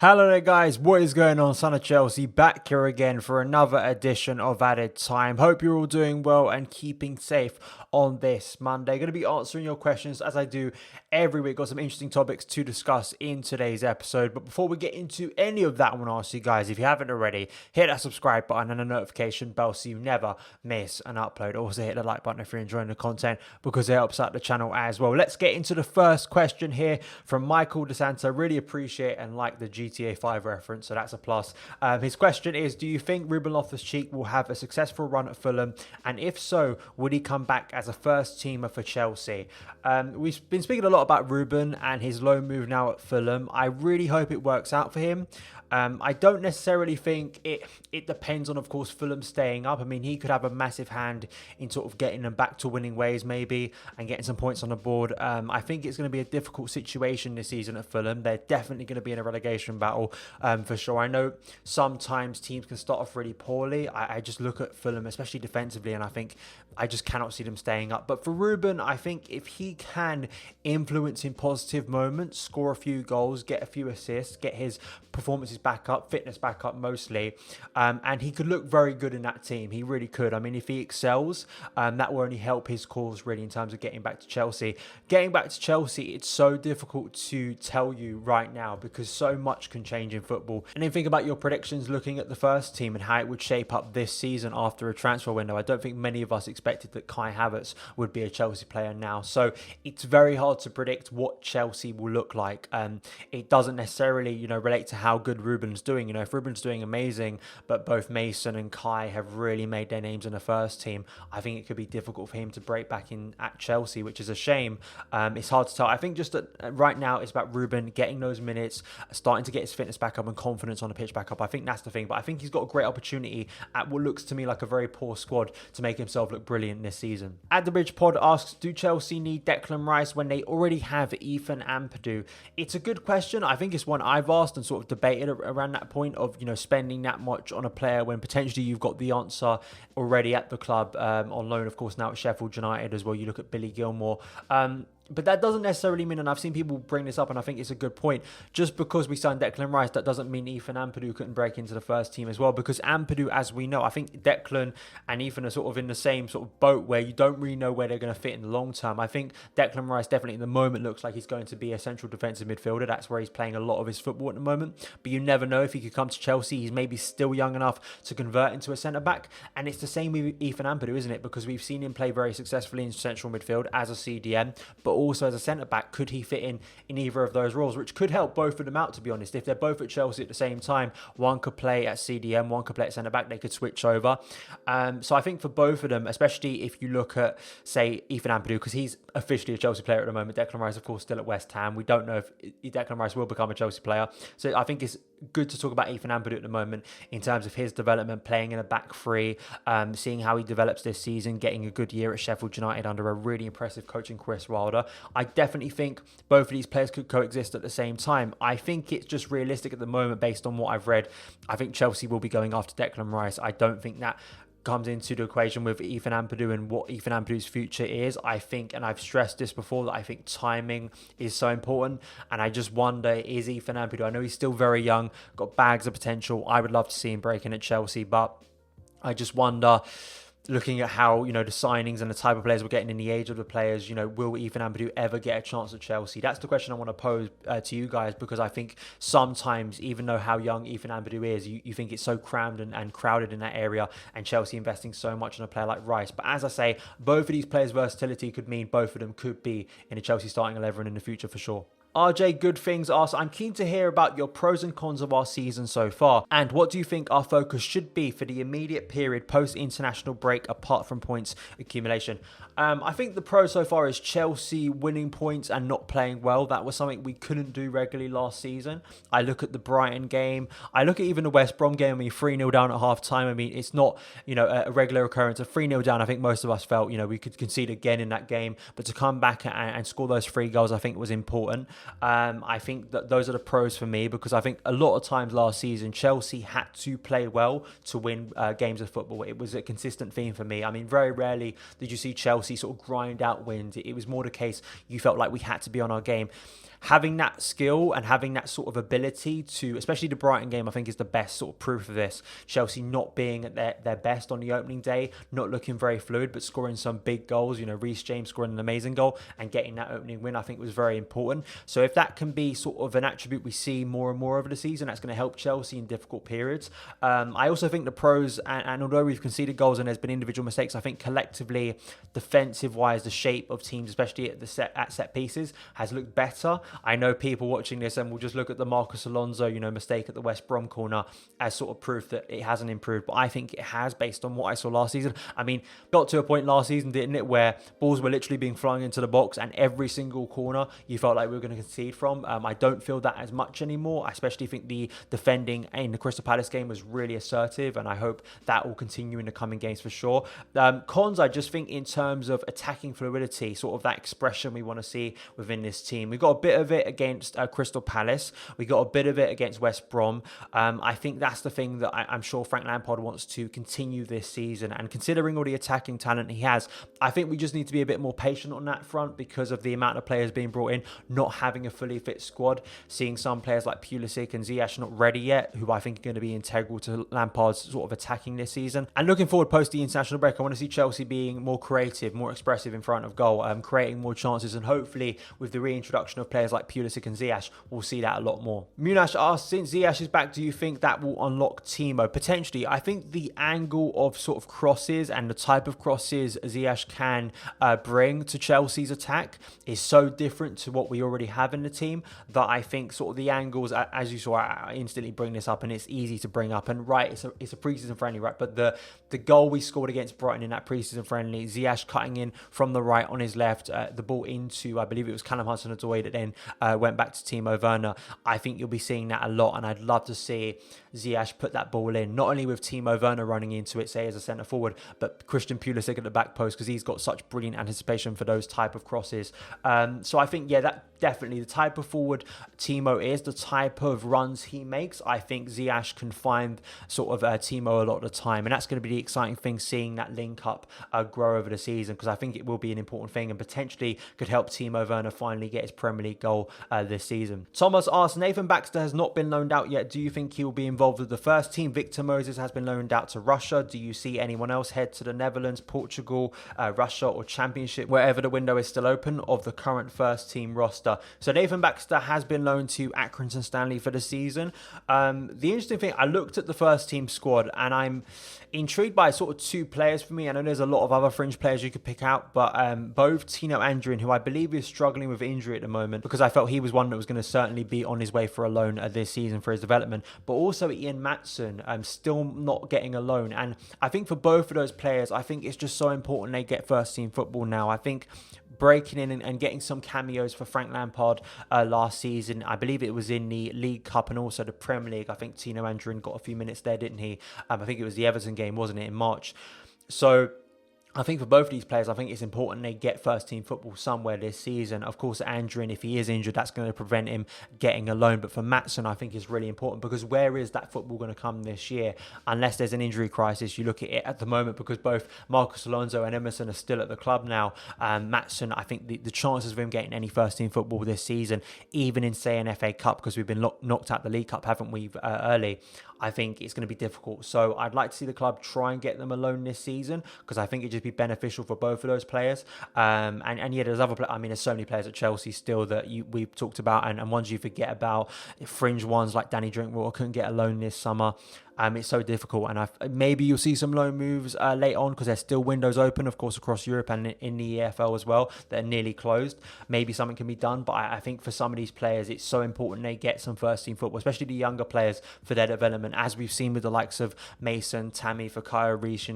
Hello there guys, what is going on? Son of Chelsea back here again for another edition of Added Time. Hope you're all doing well and keeping safe on this Monday. Going to be answering your questions as I do every week. Got some interesting topics to discuss in today's episode. But before we get into any of that, I want to ask you guys, if you haven't already, hit that subscribe button and a notification bell so you never miss an upload. Also hit the like button if you're enjoying the content because it helps out the channel as well. Let's get into the first question here from Michael DeSanta. Really appreciate and like the GTA 5 reference, so that's a plus. His question is, do you think Ruben Loftus-Cheek will have a successful run at Fulham? And if so, would he come back as a first teamer for Chelsea? We've been speaking a lot about Ruben and his loan move now at Fulham. I really hope it works out for him. I don't necessarily think it depends on, of course, Fulham staying up. I mean, he could have a massive hand in sort of getting them back to winning ways maybe and getting some points on the board. I think it's going to be a difficult situation this season at Fulham. They're definitely going to be in a relegation battle for sure. I know sometimes teams can start off really poorly. I just look at Fulham, especially defensively, and I think I just cannot see them staying up. But for Ruben, I think if he can influence in positive moments, score a few goals, get a few assists, get his performances back up, fitness back up mostly, and he could look very good in that team. He really could. I mean, if he excels, that will only help his cause really in terms of getting back to Chelsea. Getting back to Chelsea, it's so difficult to tell you right now because so much can change in football. And then think about your predictions looking at the first team and how it would shape up this season after a transfer window. I don't think many of us expected that Kai Havertz would be a Chelsea player now. So it's very hard to predict what Chelsea will look like. It doesn't necessarily, relate to how good Ruben's doing. If Ruben's doing amazing, but both Mason and Kai have really made their names in the first team, I think it could be difficult for him to break back in at Chelsea, which is a shame. It's hard to tell. I think just that right now it's about Ruben getting those minutes, starting to get his fitness back up and confidence on the pitch back up. I think that's the thing. But I think he's got a great opportunity at what looks to me like a very poor squad to make himself look brilliant this season. At the Bridge Pod asks, do Chelsea need Declan Rice when they already have Ethan Ampadu? It's a good question. I think it's one I've asked and sort of debated around that point of, spending that much on a player when potentially you've got the answer already at the club, on loan, of course, now at Sheffield United as well. You look at Billy Gilmore. But that doesn't necessarily mean, and I've seen people bring this up, and I think it's a good point, just because we signed Declan Rice, that doesn't mean Ethan Ampadu couldn't break into the first team as well, because Ampadu, as we know, I think Declan and Ethan are sort of in the same sort of boat where you don't really know where they're going to fit in the long term. I think Declan Rice definitely in the moment looks like he's going to be a central defensive midfielder. That's where he's playing a lot of his football at the moment, but you never know if he could come to Chelsea. He's maybe still young enough to convert into a centre-back, and it's the same with Ethan Ampadu, isn't it? Because we've seen him play very successfully in central midfield as a CDM, but also as a centre-back. Could he fit in either of those roles, which could help both of them out, to be honest. If they're both at Chelsea at the same time, one could play at CDM, one could play at centre-back, they could switch over. So I think for both of them, especially if you look at, say, Ethan Ampadu, because he's officially a Chelsea player at the moment. Declan Rice, of course, still at West Ham. We don't know if Declan Rice will become a Chelsea player. So I think it's good to talk about Ethan Ampadu at the moment in terms of his development, playing in a back three, seeing how he develops this season, getting a good year at Sheffield United under a really impressive coach in Chris Wilder. I definitely think both of these players could coexist at the same time. I think it's just realistic at the moment based on what I've read. I think Chelsea will be going after Declan Rice. I don't think that comes into the equation with Ethan Ampadu and what Ethan Ampadu's future is. I think, and I've stressed this before, that I think timing is so important, and I just wonder, is Ethan Ampadu, I know he's still very young, got bags of potential, I would love to see him breaking at Chelsea, but I just wonder, looking at how, the signings and the type of players we're getting in the age of the players, will Ethan Ampadu ever get a chance at Chelsea? That's the question I want to pose to you guys, because I think sometimes, even though how young Ethan Ampadu is, you think it's so crammed and crowded in that area, and Chelsea investing so much in a player like Rice. But as I say, both of these players' versatility could mean both of them could be in a Chelsea starting 11 in the future for sure. RJ Good Things asks, I'm keen to hear about your pros and cons of our season so far, and what do you think our focus should be for the immediate period post-international break apart from points accumulation? I think the pro so far is Chelsea winning points and not playing well. That was something we couldn't do regularly last season. I look at the Brighton game. I look at even the West Brom game. 3-0 down at half time. It's not, a regular occurrence. A 3-0 down, I think most of us felt, we could concede again in that game. But to come back and score those 3 goals, I think was important. I think that those are the pros for me, because I think a lot of times last season, Chelsea had to play well to win games of football. It was a consistent theme for me. Very rarely did you see Chelsea sort of grind out wins. It was more the case you felt like we had to be on our game. having that skill and having that sort of ability to, especially the Brighton game, I think is the best sort of proof of this. Chelsea not being at their best on the opening day, not looking very fluid, but scoring some big goals. Reece James scoring an amazing goal and getting that opening win, I think was very important. So if that can be sort of an attribute we see more and more over the season, that's going to help Chelsea in difficult periods. I also think the pros, and although we've conceded goals and there's been individual mistakes, I think collectively, defensive-wise, the shape of teams, especially at set pieces, has looked better. I know people watching this and will just look at the Marcus Alonso, mistake at the West Brom corner as sort of proof that it hasn't improved, but I think it has based on what I saw last season. I mean, got to a point last season, didn't it, where balls were literally being flung into the box and every single corner you felt like we were going to concede from. I don't feel that as much anymore. I especially think the defending in the Crystal Palace game was really assertive, and I hope that will continue in the coming games for sure. Cons, I just think in terms of attacking fluidity, sort of that expression we want to see within this team. We got a bit of it against Crystal Palace. We got a bit of it against West Brom. I think that's the thing that I'm sure Frank Lampard wants to continue this season. And considering all the attacking talent he has, I think we just need to be a bit more patient on that front because of the amount of players being brought in, not having a fully fit squad, seeing some players like Pulisic and Ziyech not ready yet, who I think are going to be integral to Lampard's sort of attacking this season. And looking forward post the international break, I want to see Chelsea being more creative, more expressive in front of goal, creating more chances, and hopefully with the reintroduction of players like Pulisic and Ziyech, we'll see that a lot more. Munash asks, since Ziyech is back, do you think that will unlock Timo? Potentially. I think the angle of sort of crosses and the type of crosses Ziyech can bring to Chelsea's attack is so different to what we already have in the team that I think sort of the angles, as you saw, I instantly bring this up and it's easy to bring up. And right, it's a preseason friendly, right? But the goal we scored against Brighton in that preseason friendly, Ziyech cutting in from the right on his left, the ball into, I believe it was Callum Hudson-Odoi that then went back to Timo Werner. I think you'll be seeing that a lot, and I'd love to see Ziyech put that ball in, not only with Timo Werner running into it, say as a centre forward, but Christian Pulisic at the back post, because he's got such brilliant anticipation for those type of crosses. So I think, yeah, that definitely the type of forward Timo is, the type of runs he makes, I think Ziyech can find sort of Timo a lot of the time, and that's going to be the exciting thing, seeing that link up grow over the season, because I think it will be an important thing and potentially could help Timo Werner finally get his Premier League goal this season. Thomas asks, Nathan Baxter has not been loaned out yet. Do you think he will be involved with the first team? Victor Moses has been loaned out to Russia. Do you see anyone else head to the Netherlands, Portugal, Russia or Championship, wherever the window is still open, of the current first team roster? So Nathan Baxter has been loaned to Accrington Stanley for the season. The interesting thing, I looked at the first team squad and I'm intrigued by sort of two players for me. I know there's a lot of other fringe players you could pick out, but both Tino Andrin, who I believe is struggling with injury at the moment, because I felt he was one that was going to certainly be on his way for a loan this season for his development, but also Ian Maatsen, still not getting a loan. And I think for both of those players, I think it's just so important they get first team football now. I think breaking in and getting some cameos for Frank Lampard last season, I believe it was in the League Cup and also the Premier League. I think Tino Andrin got a few minutes there, didn't he? I think it was the Everton game, wasn't it, in March? So I think for both of these players, I think it's important they get first team football somewhere this season. Of course, Andrin, if he is injured, that's going to prevent him getting a loan. But for Maatsen, I think it's really important, because where is that football going to come this year? Unless there's an injury crisis, you look at it at the moment, because both Marcus Alonso and Emerson are still at the club now. Maatsen, I think the chances of him getting any first team football this season, even in, say, an FA Cup, because we've been knocked out the League Cup, haven't we, early, I think it's going to be difficult. So I'd like to see the club try and get them a loan this season, because I think it'd just be beneficial for both of those players. And yeah, there's other players. I mean, there's so many players at Chelsea still that we've talked about, and ones you forget about, fringe ones like Danny Drinkwater couldn't get a loan this summer. It's so difficult, and maybe you'll see some loan moves later on, because there's still windows open, of course, across Europe and in the EFL as well, that are nearly closed. Maybe something can be done, but I think for some of these players, it's so important they get some first team football, especially the younger players, for their development, as we've seen with the likes of Mason, Tammy, Fikayo Reece.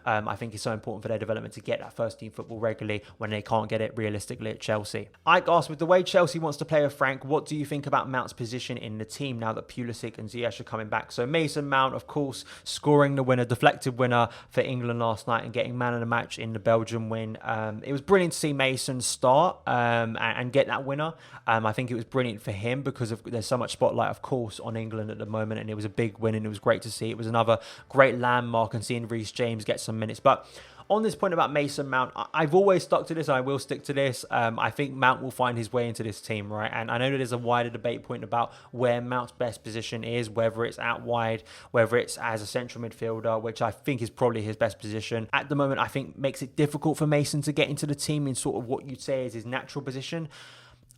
I think it's so important for their development to get that first team football regularly when they can't get it realistically at Chelsea. Ike asked, with the way Chelsea wants to play with Frank, what do you think about Mount's position in the team now that Pulisic and Ziyech are coming back? So Mason Mount, of course, scoring the winner, deflected winner for England last night, and getting man of the match in the Belgium win. It was brilliant to see Mason start and get that winner. I think it was brilliant for him, because there's so much spotlight, of course, on England at the moment, and it was a big win, and it was great to see. It was another great landmark, and seeing Reece James get some minutes. But On this point about Mason Mount, I've always stuck to this and I will stick to this. I think Mount will find his way into this team, right? And I know that there's a wider debate point about where Mount's best position is, whether it's out wide, whether it's as a central midfielder, which I think is probably his best position. At the moment, I think makes it difficult for Mason to get into the team in sort of what you'd say is his natural position.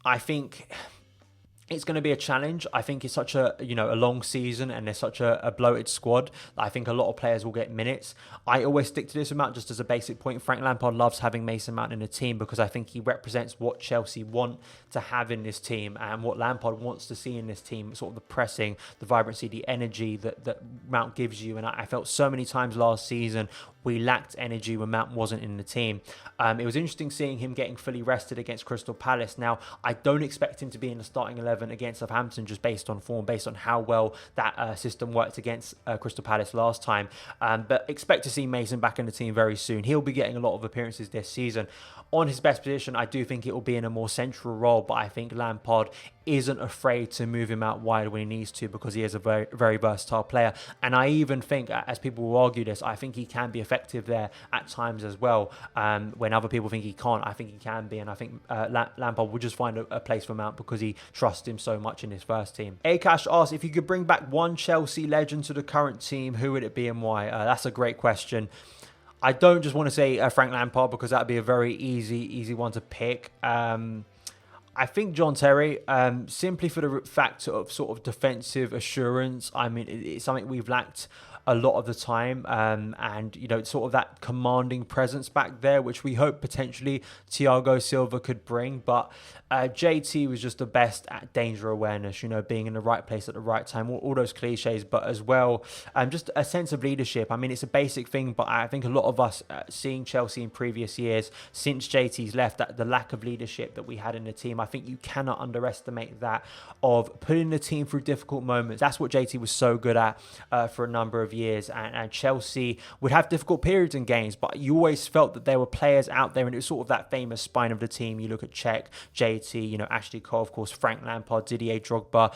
I think it's going to be a challenge. I think it's such a long season and there's such a bloated squad that I think a lot of players will get minutes. I always stick to this amount just as a basic point. Frank Lampard loves having Mason Mount in the team because I think he represents what Chelsea want to have in this team and what Lampard wants to see in this team, sort of the pressing, the vibrancy, the energy that Mount gives you. And I felt so many times last season we lacked energy when Mount wasn't in the team. It was interesting seeing him getting fully rested against Crystal Palace. Now, I don't expect him to be in the starting 11 against Southampton just based on form, based on how well that system worked against Crystal Palace last time. But expect to see Mason back in the team very soon. He'll be getting a lot of appearances this season. On his best position, I do think it will be in a more central role, but I think Lampard isn't afraid to move him out wide when he needs to because he is a very, very versatile player. And I even think, as people will argue this, I think he can be effective there at times as well. When other people think he can't, I think he can be. And I think Lampard will just find a place for Mount because he trusts him so much in his first team. Akash asks, if you could bring back one Chelsea legend to the current team, who would it be and why? That's a great question. I don't just want to say Frank Lampard because that would be a very easy one to pick. I think John Terry, simply for the fact of sort of defensive assurance. I mean, it's something we've lacked a lot of the time, and sort of that commanding presence back there, which we hope potentially Thiago Silva could bring. But JT was just the best at danger awareness, being in the right place at the right time, all those cliches, but as well, just a sense of leadership. I mean, it's a basic thing, but I think a lot of us seeing Chelsea in previous years, since JT's left, that the lack of leadership that we had in the team, I think you cannot underestimate that, of putting the team through difficult moments. That's what JT was so good at for a number of years, and Chelsea would have difficult periods in games, but you always felt that there were players out there, and it was sort of that famous spine of the team. You look at Cech, JT, Ashley Cole, of course, Frank Lampard, Didier Drogba,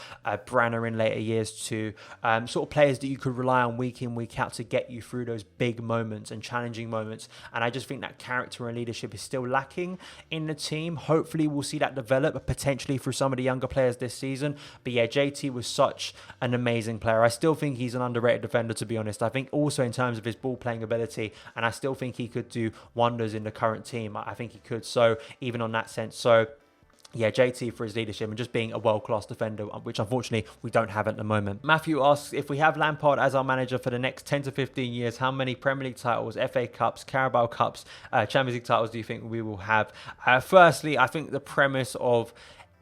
Werner in later years too, sort of players that you could rely on week in, week out to get you through those big moments and challenging moments. And I just think that character and leadership is still lacking in the team. Hopefully we'll see that develop, potentially through some of the younger players this season. But yeah, JT was such an amazing player. I still think he's an underrated defender, to be honest. I think also in terms of his ball playing ability, and I still think he could do wonders in the current team. I think he could. So even on that sense, yeah, JT for his leadership and just being a world-class defender, which unfortunately we don't have at the moment. Matthew asks, if we have Lampard as our manager for the next 10 to 15 years, how many Premier League titles, FA Cups, Carabao Cups, Champions League titles do you think we will have? Firstly, I think the premise of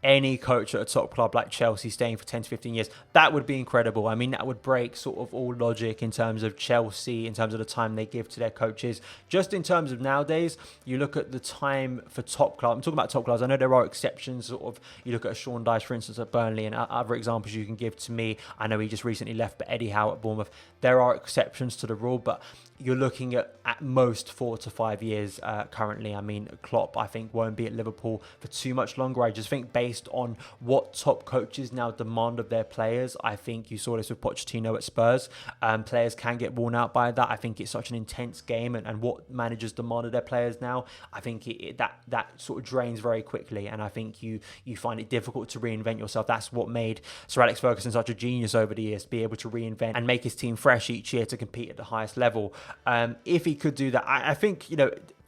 any coach at a top club like Chelsea staying for 10 to 15 years, that would be incredible. I mean, that would break sort of all logic in terms of Chelsea, in terms of the time they give to their coaches. Just in terms of nowadays, you look at the time for top clubs. I'm talking about top clubs. I know there are exceptions. Sort of, you look at a Sean Dyche, for instance, at Burnley, and other examples you can give to me. I know he just recently left, but Eddie Howe at Bournemouth. There are exceptions to the rule, but you're looking at most 4 to 5 years currently. I mean, Klopp, I think, won't be at Liverpool for too much longer. I just think based on what top coaches now demand of their players, I think you saw this with Pochettino at Spurs. Players can get worn out by that. I think it's such an intense game, and what managers demand of their players now, I think that sort of drains very quickly, and I think you find it difficult to reinvent yourself. That's what made Sir Alex Ferguson such a genius over the years, to be able to reinvent and make his team fresh each year to compete at the highest level. If he could do that, I think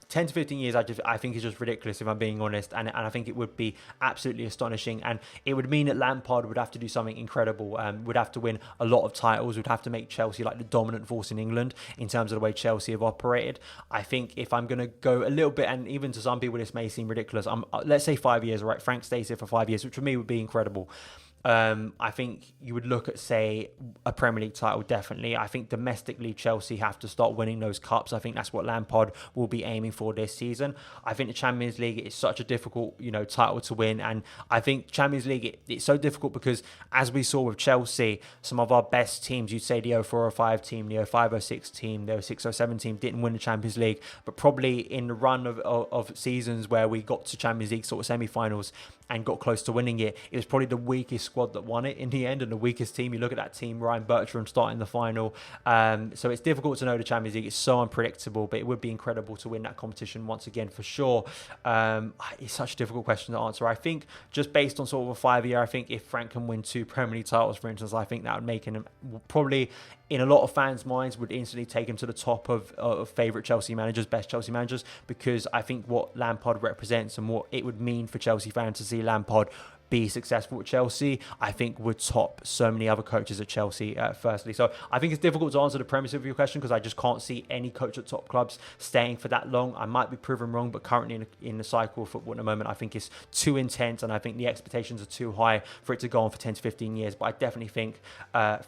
10 to 15 years, I think is just ridiculous, if I'm being honest, and I think it would be absolutely astonishing, and it would mean that Lampard would have to do something incredible, would have to win a lot of titles, would have to make Chelsea like the dominant force in England in terms of the way Chelsea have operated. I think if I'm going to go a little bit, and even to some people this may seem ridiculous, let's say 5 years, right? Frank stays here for 5 years, which for me would be incredible. I think you would look at, say, a Premier League title, definitely. I think domestically Chelsea have to start winning those cups. I think that's what Lampard will be aiming for this season. I think the Champions League is such a difficult, title to win, and I think Champions League, it's so difficult because, as we saw with Chelsea, some of our best teams, you'd say the 04-05 team, the 05-06 team, the 06-07 team didn't win the Champions League, but probably in the run of seasons where we got to Champions League sort of semi-finals and got close to winning it, it was probably the weakest squad that won it in the end, and the weakest team. You look at that team, Ryan Bertrand starting the final. So it's difficult to know the Champions League. It's so unpredictable, but it would be incredible to win that competition once again for sure. It's such a difficult question to answer. I think just based on sort of a 5-year, I think if Frank can win 2 Premier League titles, for instance, I think that would make him probably, in a lot of fans' minds, would instantly take him to the top of favourite Chelsea managers, best Chelsea managers, because I think what Lampard represents and what it would mean for Chelsea fans to see Lampard be successful at Chelsea, I think would top so many other coaches at Chelsea, firstly. So I think it's difficult to answer the premise of your question because I just can't see any coach at top clubs staying for that long. I might be proven wrong, but currently in the cycle of football at the moment, I think it's too intense and I think the expectations are too high for it to go on for 10 to 15 years. But I definitely think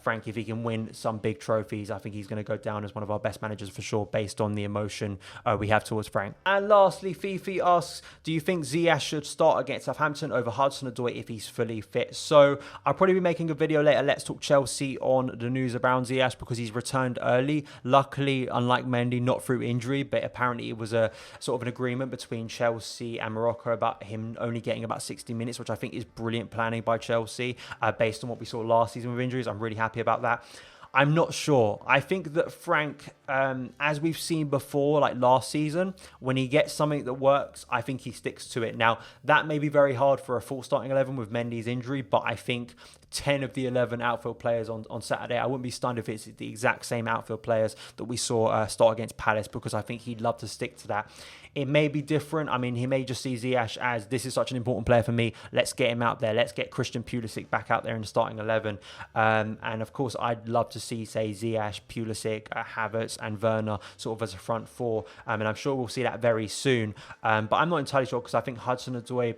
Frank, if he can win some big trophies, I think he's going to go down as one of our best managers for sure, based on the emotion we have towards Frank. And lastly, Fifi asks, do you think Ziyech should start against Southampton over Hudson-Odoi if he's fully fit? So I'll probably be making a video later, Let's Talk Chelsea, on the news around Ziyech because he's returned early. Luckily, unlike Mendy, not through injury, but apparently it was a sort of an agreement between Chelsea and Morocco about him only getting about 60 minutes, which I think is brilliant planning by Chelsea based on what we saw last season with injuries. I'm really happy about that. I'm not sure. I think that Frank, as we've seen before, like last season, when he gets something that works, I think he sticks to it. Now, that may be very hard for a full starting 11 with Mendy's injury, but I think 10 of the 11 outfield players on Saturday, I wouldn't be stunned if it's the exact same outfield players that we saw start against Palace, because I think he'd love to stick to that. It may be different. I mean, he may just see Ziyech as, this is such an important player for me. Let's get him out there. Let's get Christian Pulisic back out there in the starting 11. And of course, I'd love to see, say, Ziyech, Pulisic, Havertz and Werner sort of as a front four. And I'm sure we'll see that very soon. But I'm not entirely sure because I think Hudson-Odoi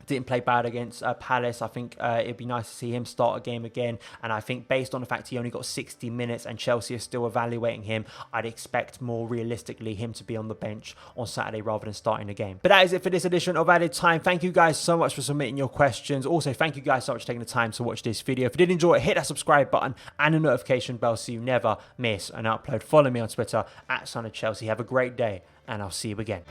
didn't play bad against Palace. I think it'd be nice to see him start a game again. And I think based on the fact he only got 60 minutes and Chelsea are still evaluating him, I'd expect more realistically him to be on the bench on Saturday rather than starting the game. But that is it for this edition of Added Time. Thank you guys so much for submitting your questions. Also, thank you guys so much for taking the time to watch this video. If you did enjoy it, hit that subscribe button and the notification bell so you never miss an upload. Follow me on Twitter @SonofChelsea. Have a great day and I'll see you again.